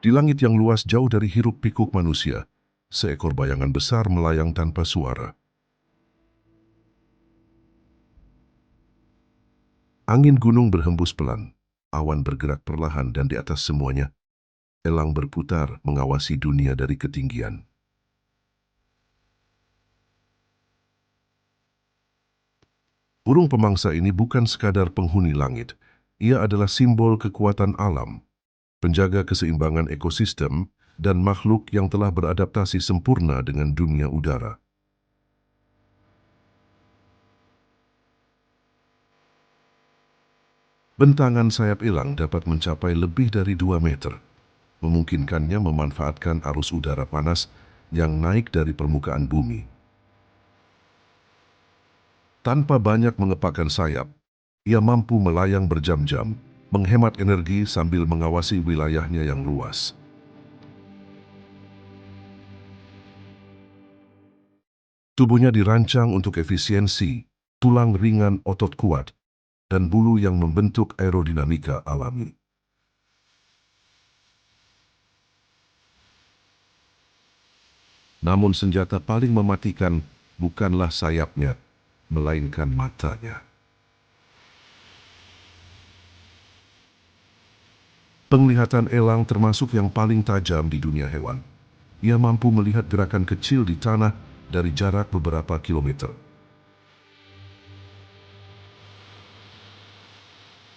Di langit yang luas jauh dari hiruk-pikuk manusia, seekor bayangan besar melayang tanpa suara. Angin gunung berhembus pelan, awan bergerak perlahan dan di atas semuanya, elang berputar mengawasi dunia dari ketinggian. Burung pemangsa ini bukan sekadar penghuni langit, ia adalah simbol kekuatan alam, penjaga keseimbangan ekosistem, dan makhluk yang telah beradaptasi sempurna dengan dunia udara. Bentangan sayap elang dapat mencapai lebih dari 2 meter, memungkinkannya memanfaatkan arus udara panas yang naik dari permukaan bumi. Tanpa banyak mengepakkan sayap, ia mampu melayang berjam-jam, menghemat energi sambil mengawasi wilayahnya yang luas. Tubuhnya dirancang untuk efisiensi, tulang ringan, otot kuat, dan bulu yang membentuk aerodinamika alami. Namun senjata paling mematikan bukanlah sayapnya, melainkan matanya. Penglihatan elang termasuk yang paling tajam di dunia hewan. Ia mampu melihat gerakan kecil di tanah dari jarak beberapa kilometer.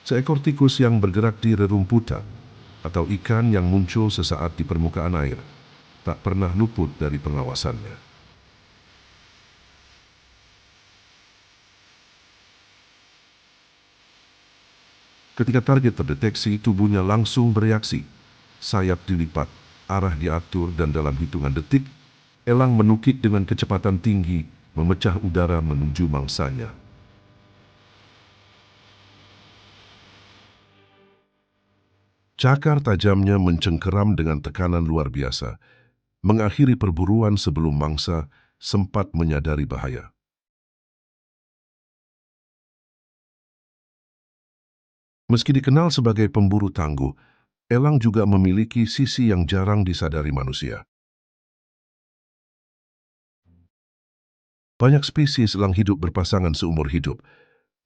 Seekor tikus yang bergerak di rerumputan atau ikan yang muncul sesaat di permukaan air tak pernah luput dari pengawasannya. Ketika target terdeteksi, tubuhnya langsung bereaksi. Sayap dilipat, arah diatur, dan dalam hitungan detik, elang menukik dengan kecepatan tinggi, memecah udara menuju mangsanya. Cakar tajamnya mencengkeram dengan tekanan luar biasa, mengakhiri perburuan sebelum mangsa sempat menyadari bahaya. Meski dikenal sebagai pemburu tangguh, elang juga memiliki sisi yang jarang disadari manusia. Banyak spesies elang hidup berpasangan seumur hidup.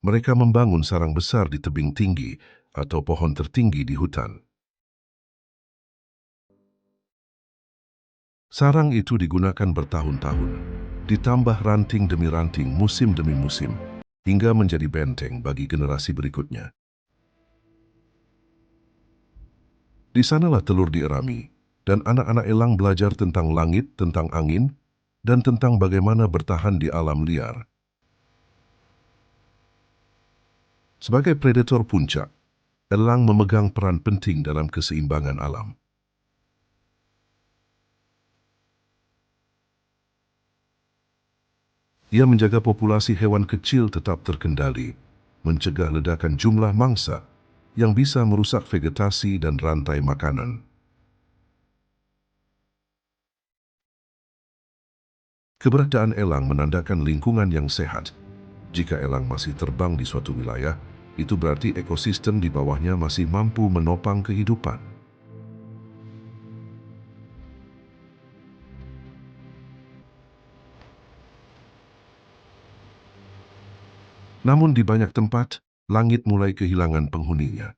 Mereka membangun sarang besar di tebing tinggi atau pohon tertinggi di hutan. Sarang itu digunakan bertahun-tahun, ditambah ranting demi ranting, musim demi musim, hingga menjadi benteng bagi generasi berikutnya. Di sanalah telur dierami, dan anak-anak elang belajar tentang langit, tentang angin, dan tentang bagaimana bertahan di alam liar. Sebagai predator puncak, elang memegang peran penting dalam keseimbangan alam. Ia menjaga populasi hewan kecil tetap terkendali, mencegah ledakan jumlah mangsa yang bisa merusak vegetasi dan rantai makanan. Keberadaan elang menandakan lingkungan yang sehat. Jika elang masih terbang di suatu wilayah, itu berarti ekosistem di bawahnya masih mampu menopang kehidupan. Namun di banyak tempat, langit mulai kehilangan penghuninya.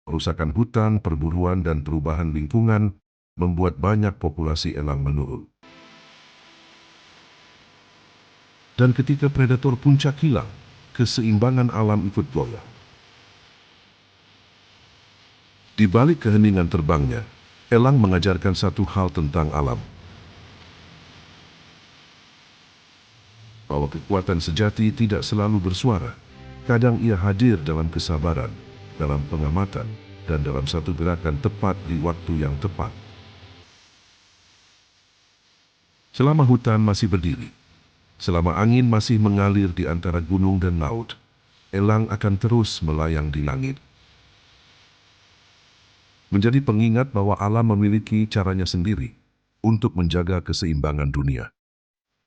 Kerusakan hutan, perburuan, dan perubahan lingkungan membuat banyak populasi elang menurun. Dan ketika predator puncak hilang, keseimbangan alam ikut goyah. Di balik keheningan terbangnya, elang mengajarkan satu hal tentang alam, bahwa kekuatan sejati tidak selalu bersuara. Kadang ia hadir dalam kesabaran, dalam pengamatan, dan dalam satu gerakan tepat di waktu yang tepat. Selama hutan masih berdiri, selama angin masih mengalir di antara gunung dan laut, elang akan terus melayang di langit. Menjadi pengingat bahwa alam memiliki caranya sendiri untuk menjaga keseimbangan dunia.